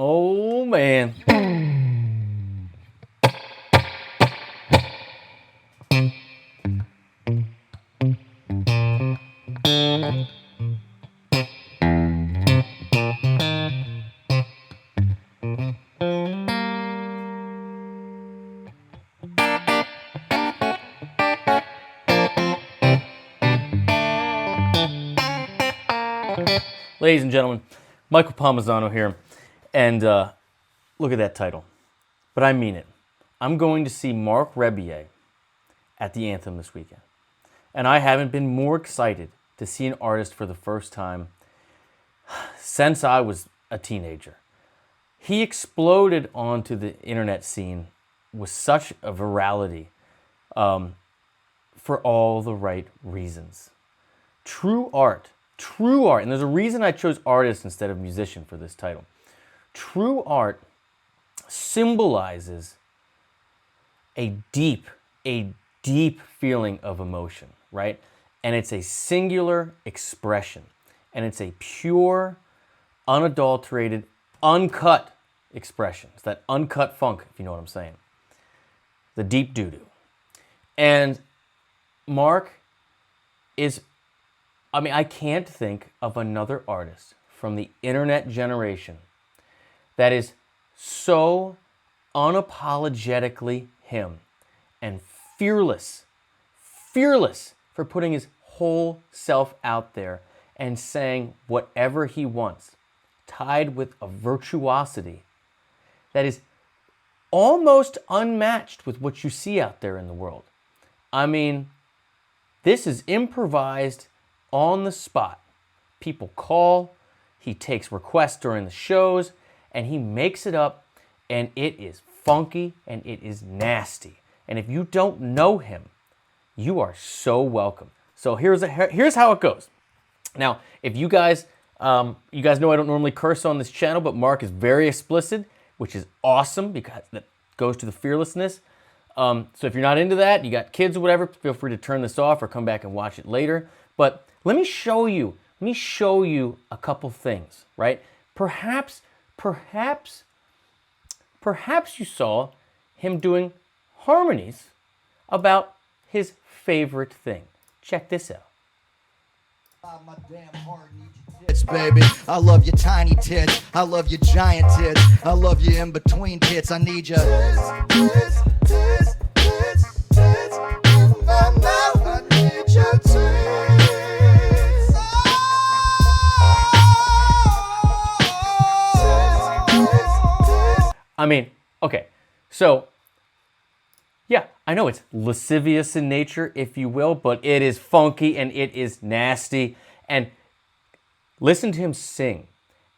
Oh, man. Ladies and gentlemen, Michael Palmisano here, and look at that title. But I mean it. I'm going to see Marc Rebillet at the Anthem this weekend. And I haven't been more excited to see an artist for the first time since I was a teenager. He exploded onto the internet scene with such a virality for all the right reasons. True art, and there's a reason I chose artist instead of musician for this title. True art symbolizes a deep feeling of emotion, right? And it's a singular expression. And it's a pure, unadulterated, uncut expression. It's that uncut funk, if you know what I'm saying. The deep doo-doo. And Marc is, I can't think of another artist from the internet generation that is so unapologetically him and fearless for putting his whole self out there and saying whatever he wants, tied with a virtuosity that is almost unmatched with what you see out there in the world. This is improvised on the spot. People call, he takes requests during the shows, and he makes it up, and it is funky and it is nasty. And if you don't know him, you are so welcome. So here's how it goes. Now, if you guys know I don't normally curse on this channel, but Marc is very explicit, which is awesome because that goes to the fearlessness. So if you're not into that, you got kids or whatever, feel free to turn this off or come back and watch it later. But let me show you a couple things, right? Perhaps you saw him doing harmonies about his favorite thing. Check this out. My damn heart needs your tits, baby. I love your tiny tits. I love your giant tits. I love you in between tits. I need your tits in my mouth. I need your tits. Okay, so yeah, I know it's lascivious in nature, if you will, but it is funky and it is nasty. And listen to him sing.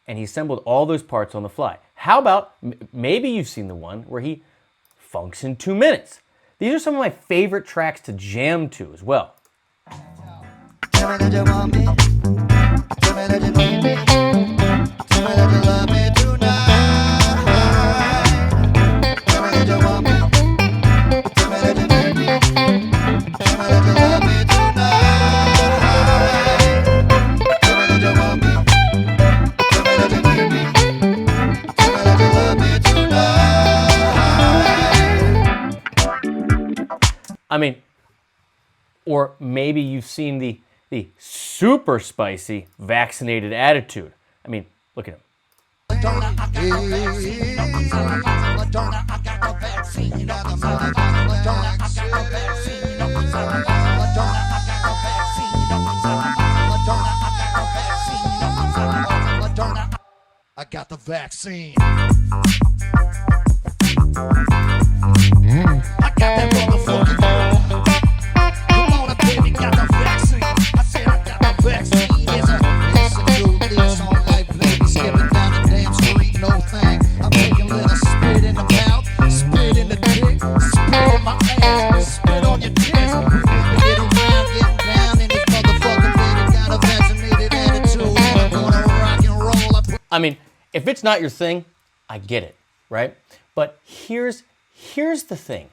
And he assembled all those parts on the fly. How about, maybe you've seen the one where he funks in 2 minutes. These are some of my favorite tracks to jam to as well. Tell me that you want me. Tell me that you need me. Tell me that you love me tonight. Tell me that you want me. Tell me that you need me. Tell me that you love me tonight. Tell me that you want me. Tell me that you need me. Tell me that you love me tonight. Or maybe you've seen the super spicy vaccinated attitude. Look at him. Moderna, I got the vaccine. Moderna, I got the vaccine. Moderna, I got the vaccine. Moderna, I got the vaccine. Moderna, I got the vaccine. I got that motherfucking. Come on, baby, got the vaccine. I said I got the vaccine. It's a new lease on life, baby. Skipping down the damn street, no thing. I'm taking little spit in the mouth, spit in the dick, spit on my ass, spit on your tits. Get around, get down in this motherfucking baby. Got a vaccinated attitude. Gonna rock and roll. If it's not your thing, I get it, right? But here's the thing.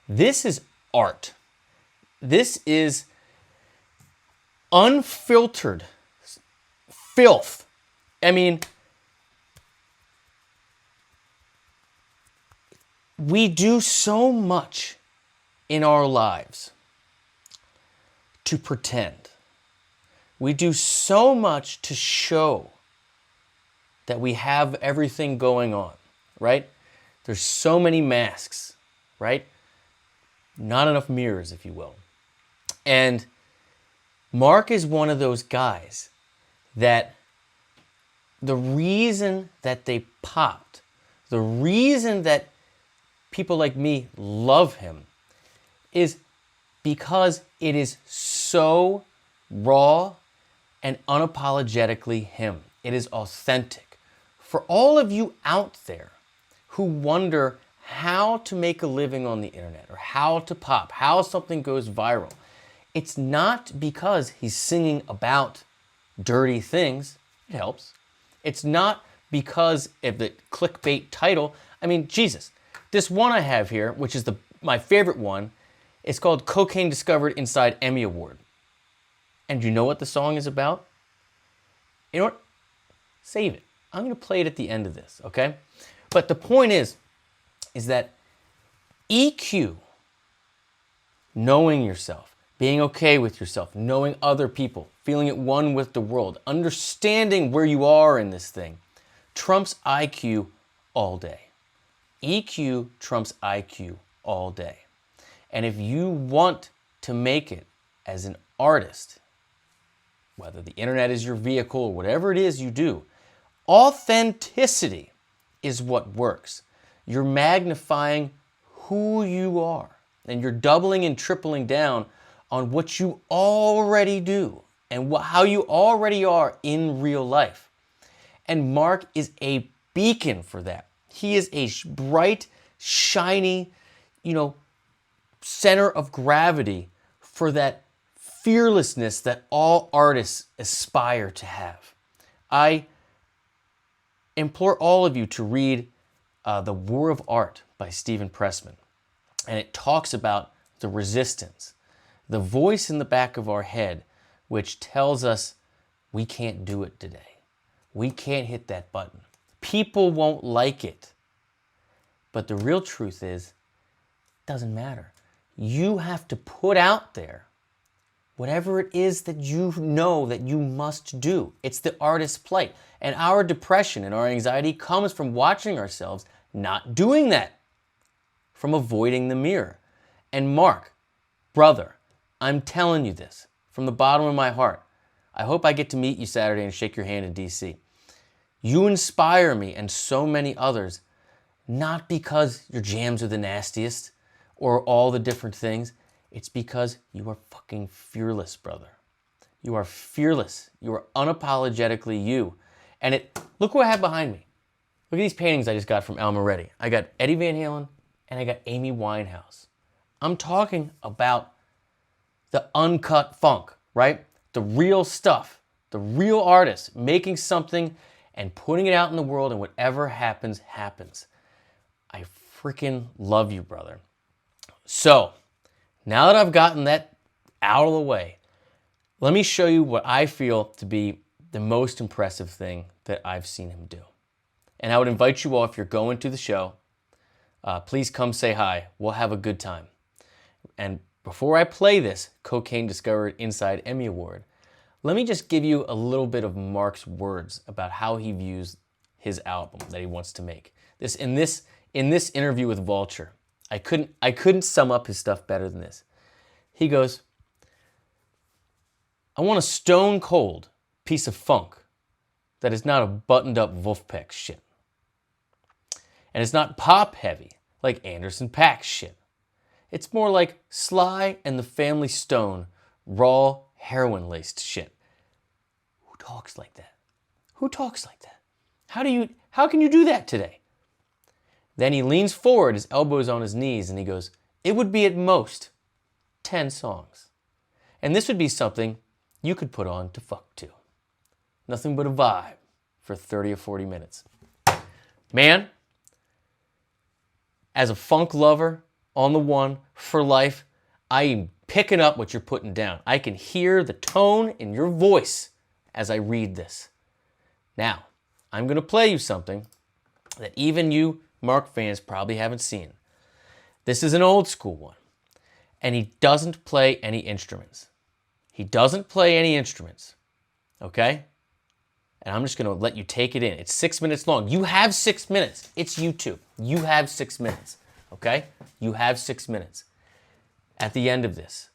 This is art. This is unfiltered filth. we do so much in our lives to pretend. We do so much to show that we have everything going on, right? There's so many masks, right? Not enough mirrors, if you will. And Marc is one of those guys that the reason that they popped, the reason that people like me love him is because it is so raw and unapologetically him. It is authentic. For all of you out there who wonder how to make a living on the internet or how to pop, how something goes viral, it's not because he's singing about dirty things. It helps. It's not because of the clickbait title. I mean, Jesus. This one I have here, which is my favorite one, is called Cocaine Discovered Inside Emmy Award. And you know what the song is about? You know what? Save it. I'm going to play it at the end of this, okay? But the point is that EQ, knowing yourself, being okay with yourself, knowing other people, feeling at one with the world, understanding where you are in this thing, trumps IQ all day. EQ trumps IQ all day. And if you want to make it as an artist, whether the internet is your vehicle or whatever it is you do, authenticity is what works. You're magnifying who you are, and you're doubling and tripling down on what you already do and how you already are in real life. And Marc is a beacon for that. He is a bright, shiny, center of gravity for that fearlessness that all artists aspire to have. I implore all of you to read The War of Art by Stephen Pressman. And it talks about the resistance, the voice in the back of our head, which tells us we can't do it today. We can't hit that button. People won't like it. But the real truth is, it doesn't matter. You have to put out there whatever it is that you know that you must do. It's the artist's plight. And our depression and our anxiety comes from watching ourselves not doing that, from avoiding the mirror. And Marc, brother, I'm telling you this from the bottom of my heart. I hope I get to meet you Saturday and shake your hand in DC. You inspire me and so many others, not because your jams are the nastiest or all the different things. It's because you are fucking fearless, brother. You are fearless. You are unapologetically you. And look what I have behind me. Look at these paintings I just got from Al Moretti. I got Eddie Van Halen and I got Amy Winehouse. I'm talking about the uncut funk, right? The real stuff, the real artist making something and putting it out in the world, and whatever happens, happens. I freaking love you, brother. So, now that I've gotten that out of the way, let me show you what I feel to be the most impressive thing that I've seen him do. And I would invite you all, if you're going to the show, please come say hi. We'll have a good time. And before I play this Cocaine Discovered Inside Emmy Award, let me just give you a little bit of Marc's words about how he views his album that he wants to make. In this interview with Vulture, I couldn't sum up his stuff better than this. He goes, I want a stone cold piece of funk that is not a buttoned up Wolfpack shit. And it's not pop heavy like Anderson .Paak shit. It's more like Sly and the Family Stone, raw heroin-laced shit. Who talks like that? Who talks like that? How can you do that today? Then he leans forward, his elbows on his knees, and he goes, it would be at most 10 songs. And this would be something you could put on to fuck to. Nothing but a vibe for 30 or 40 minutes. Man, as a funk lover, on the one, for life, I am picking up what you're putting down. I can hear the tone in your voice as I read this. Now, I'm going to play you something that even you Marc fans probably haven't seen. This is an old school one. And he doesn't play any instruments. He doesn't play any instruments. Okay? And I'm just going to let you take it in. It's 6 minutes long. You have 6 minutes. It's YouTube. You have 6 minutes. Okay? You have 6 minutes. At the end of this,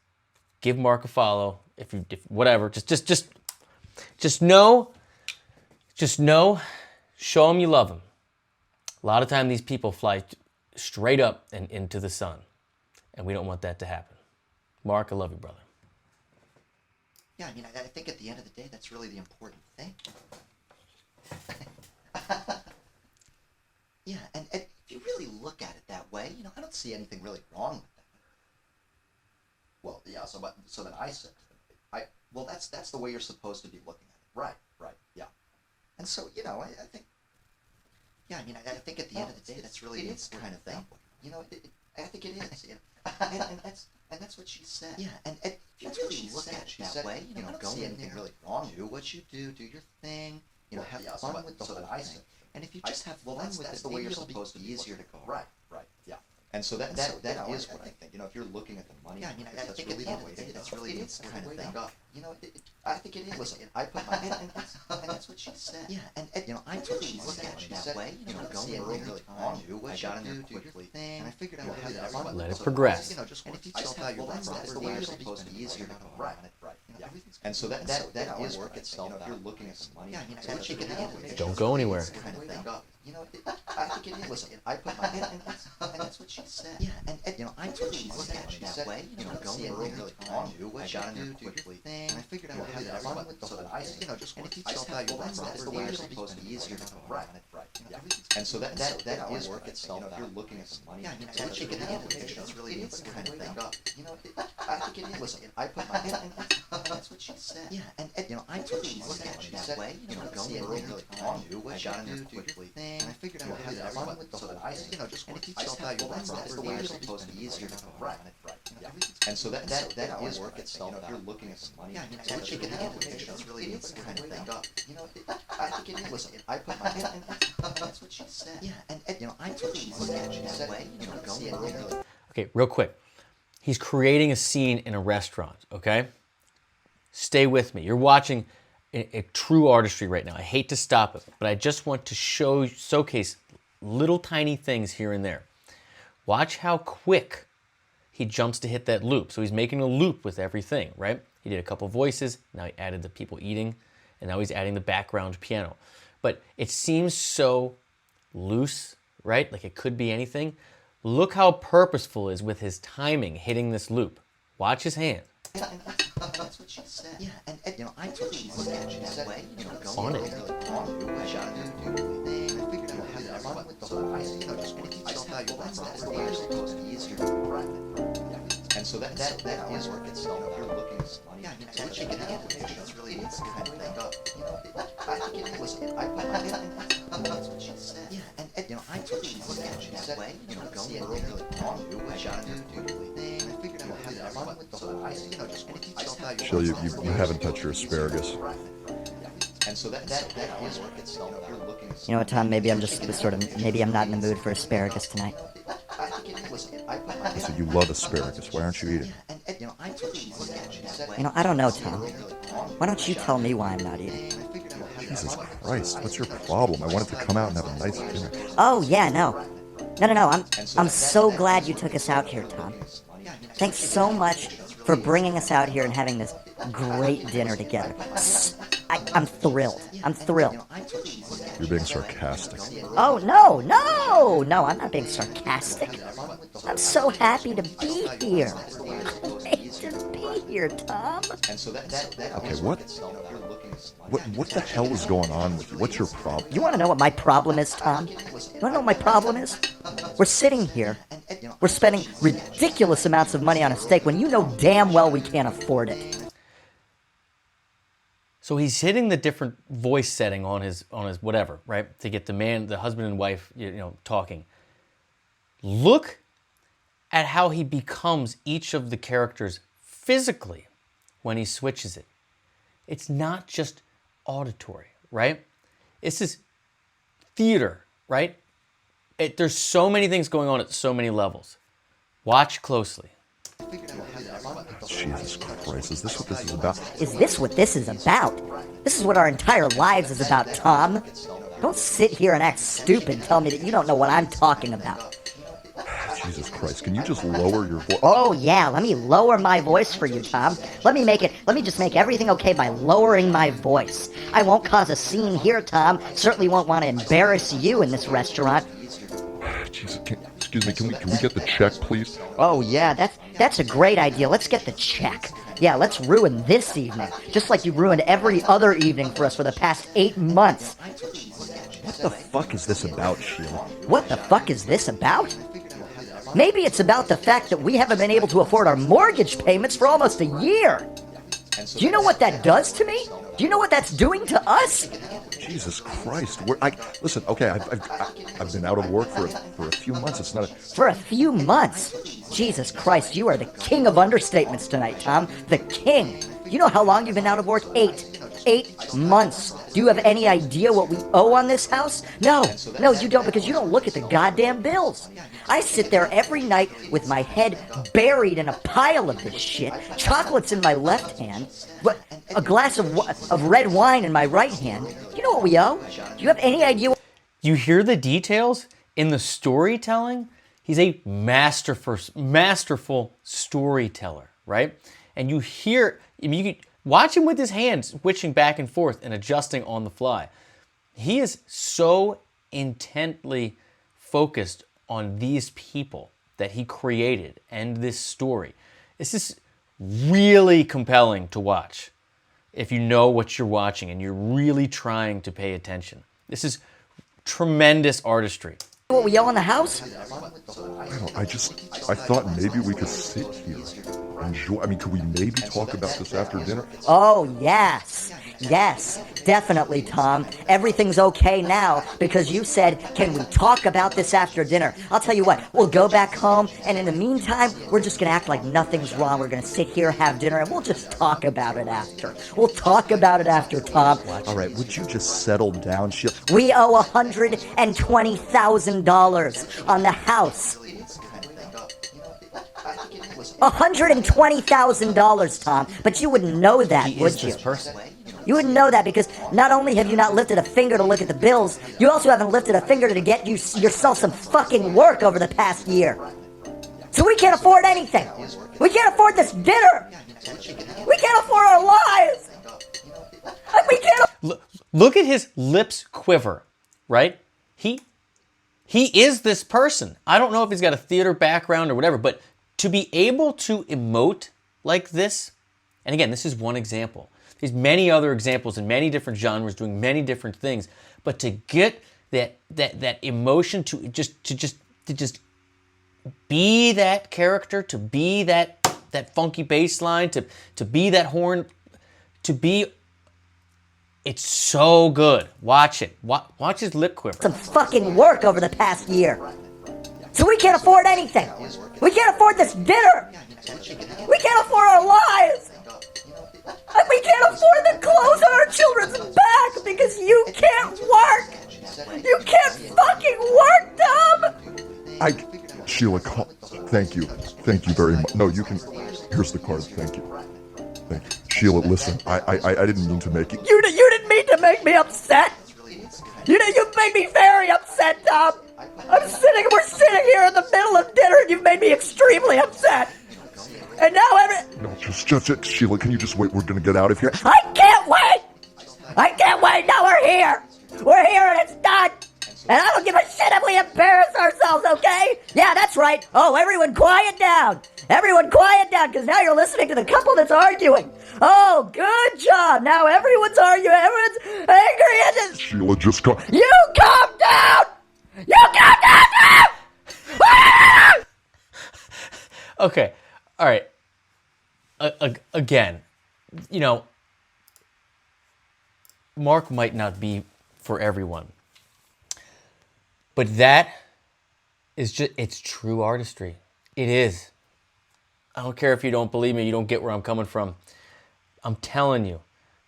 give Marc a follow. If whatever, just know, show him you love him. A lot of time these people fly straight up and into the sun, and we don't want that to happen. Marc, I love you, brother. Yeah, I mean, I think at the end of the day, that's really the important thing. Yeah, and if you really look at it that way, I don't see anything really wrong with that. Well, yeah, so then I said to them, well, that's the way you're supposed to be looking at it. Right, yeah. And so, I think, yeah, I mean, I think at the end of the day, that's really the kind of thing. I think it is. And that's what she said. Yeah, and if you really look at it that way, I don't see anything really wrong. Do what you do your thing, have fun with the whole thing. And if you just have fun with it, the way you're supposed to be easier to go. Right, yeah. And so that is what I think. If you're looking at the money, yeah, I mean, I think at the end of the day, that's really the kind of thing. I think it is. Listen, I put my and that's what she said. Yeah, and I really look at it that way. Don't see anything really wrong. Do what you do your thing. And I figured out how to have fun. Let it progress. And if you just have fun, that's the way you're supposed to be easier to go. Right. Yeah. And so that is work itself. If you're looking at the money, yeah, I mean, I think at the end of the day, don't go anywhere. Kind of thing. I think it is. Listen, I put my and that's what she said. Yeah, and I really look at it that way. Don't see anything really wrong. Do what you do your thing. And I figured out how to have fun with the whole thing. And if you just have fun, that's the way you're supposed to be easier to go. Right. Yeah. And so that is work itself. If you're looking at the money, yeah, I mean, I think at the end of the day, that's really the kind of thing. I think it is. Listen, I put my and that's what she said. Yeah, and I really look at it that way. Don't see anything really wrong. Do what you do your thing. And I figured out how to have fun with the whole thing. And if you just have fun, that's the way you're supposed to be easier to go. Right. Yeah. And so that is work itself. If you're looking at the money, yeah, I mean, I think at the end of the day, that's really the kind of thing. I think it is. Listen, I put my and that's what she said. Yeah, and I really look at it that way. Don't see anything really. Okay, real quick. He's creating a scene in a restaurant, okay? Stay with me. You're watching a true artistry right now. I hate to stop it, but I just want to showcase little tiny things here and there. Watch how quick he jumps to hit that loop. So he's making a loop with everything, right? He did a couple voices, now he added the people eating, and now he's adding the background piano. But it seems so loose, right? Like it could be anything. Look how purposeful it is with his timing hitting this loop. Watch his hand. That's what she said. Yeah, and I really look at it that way. On it. I figured out how to have fun with the whole thing. And if you just have fun, that's the way you're supposed to be easier to go. Right. Yeah. And so that is work itself. If you're looking at money, yeah, I mean, I think at the end of the day, that's really the kind of thing. I think it is. Listen, I put my and that's what she said. Yeah, and I really look at it that way. Don't see anything really wrong. Do what you do your thing. And I figured out how to have fun with the whole thing. And if you just have Chill, you haven't touched your asparagus. and so that is work itself. If you're looking at You know what, Tom? Maybe I'm just maybe I'm not in the mood for asparagus tonight. I think it is. Listen, I put my So you love asparagus. Why aren't you eating? and I really look at it that way. I don't know, Tom. Why don't you tell me why I'm not eating? Jesus Christ, what's your problem? I wanted to come out and have a nice dinner. Oh, yeah, no. No. I'm so glad you took us out here, Tom. Thanks so much for bringing us out here and having this great dinner together. I'm thrilled. I'm thrilled. You're being sarcastic. Oh, no, I'm not being sarcastic. I'm so happy to be here. Great to be here, Tom. Okay, what the hell is going on with you? What's your problem? You want to know what my problem is, Tom? You want to know what my problem is? We're sitting here. We're spending ridiculous amounts of money on a steak when you know damn well we can't afford it. So he's hitting the different voice setting on his whatever, right? To get the husband and wife, talking. Look at how he becomes each of the characters physically when he switches it. It's not just auditory, right? This is theater, right? There's so many things going on at so many levels. Watch closely. Jesus Christ, is this what this is about? Is this what this is about? This is what our entire lives is about, Tom. Don't sit here and act stupid and tell me that you don't know what I'm talking about. Jesus Christ, can you just lower your voice? Oh yeah, let me lower my voice for you, Tom. Let me just make everything okay by lowering my voice. I won't cause a scene here, Tom. Certainly won't want to embarrass you in this restaurant. Jesus, excuse me, can we get the check, please? Oh yeah, that's a great idea. Let's get the check. Yeah, let's ruin this evening, just like you ruined every other evening for us for the past 8 months. What the fuck is this about, Sheila? What the fuck is this about? Maybe it's about the fact that we haven't been able to afford our mortgage payments for almost a year. Do you know what that does to me? Do you know what that's doing to us? Jesus Christ! Listen. Okay, I've been out of work for a few months. It's not a... For a few months? Jesus Christ, you are the king of understatements tonight, Tom. The king. You know how long you've been out of work? 8 months. Do you have any idea what we owe on this house? No, you don't, because you don't look at the goddamn bills. I sit there every night with my head buried in a pile of this shit, chocolates in my left hand, a glass of red wine in my right hand. You know what we owe? Do you have any idea? You hear the details in the storytelling? He's a masterful storyteller, right? And you hear, you can watch him with his hands switching back and forth and adjusting on the fly. He is so intently focused on these people that he created and this story. This is really compelling to watch if you know what you're watching and you're really trying to pay attention. This is tremendous artistry. What we owe on the house? I thought maybe we could sit here, enjoy. I mean, could we maybe talk about this after dinner? Oh, yes, definitely, Tom. Everything's okay now because you said, can we talk about this after dinner? I'll tell you what, we'll go back home, and in the meantime, we're just going to act like nothing's wrong. We're going to sit here, have dinner, and we'll just talk about it after. We'll talk about it after, Tom. All right, would you just settle down, Sheila? We owe $120,000 on the house. $120,000, Tom. But you wouldn't know that, He would is you? this person. You wouldn't know that because not only have you not lifted a finger to look at the bills, you also haven't lifted a finger to get yourself some fucking work over the past year. So we can't afford anything. We can't afford this dinner. We can't afford our lives. And we can't. Look at his lips quiver, right? He is this person. I don't know if he's got a theater background or whatever, but to be able to emote like this, and again, this is one example. There's many other examples in many different genres doing many different things, but to get that emotion to just be that character, to be that funky bass line, to be that horn, it's so good. Watch it. Watch his lip quiver. Some fucking work over the past year. So we can't afford anything. We can't afford this dinner. We can't afford our lives. And we can't afford the clothes on our children's back because you can't work. You can't fucking work, Tom. Sheila, thank you. Thank you very much. No, you can. Here's the card. Thank you. Thank you. Sheila, listen, I didn't mean to make it. You didn't mean to make me upset. You made me very upset, Tom. We're sitting here in the middle of dinner and you've made me extremely upset. And now No, just Sheila, can you just wait? We're gonna get out of here. I can't wait! Now we're here! We're here and it's done! And I don't give a shit if we embarrass ourselves, okay? Yeah, that's right. Oh, everyone quiet down. Because now you're listening to the couple that's arguing. Oh, good job. Now everyone's arguing. Everyone's angry at this. Sheila, just calm. You calm down! Okay. All right. Again, Marc might not be for everyone, but that is it's true artistry. It is. I don't care if you don't believe me, you don't get where I'm coming from. I'm telling you,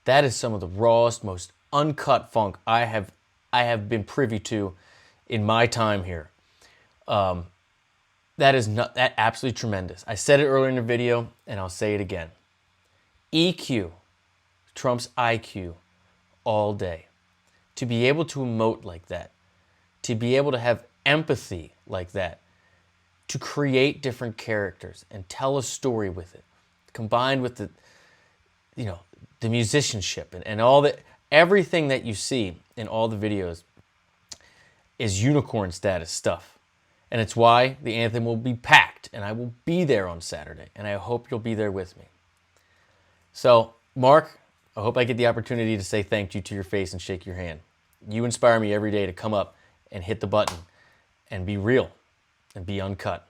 that is some of the rawest, most uncut funk I have been privy to in my time here. That is not that absolutely tremendous. I said it earlier in the video, and I'll say it again. EQ trumps IQ all day. To be able to emote like that, to be able to have empathy like that, to create different characters and tell a story with it, combined with the, the musicianship and all that, everything that you see in all the videos is unicorn status stuff. And it's why the anthem will be packed, and I will be there on Saturday, and I hope you'll be there with me. So, Marc, I hope I get the opportunity to say thank you to your face and shake your hand. You inspire me every day to come up and hit the button and be real and be uncut.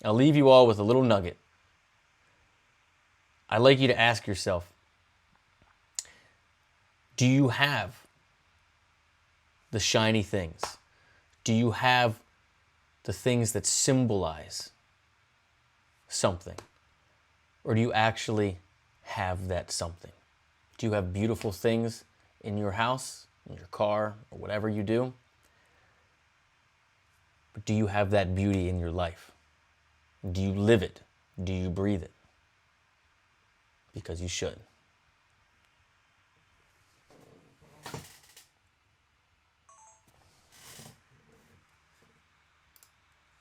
I'll leave you all with a little nugget. I'd like you to ask yourself, do you have the shiny things? Do you have the things that symbolize something? Or do you actually have that something? Do you have beautiful things in your house, in your car, or whatever you do? But do you have that beauty in your life? Do you live it? Do you breathe it? Because you should.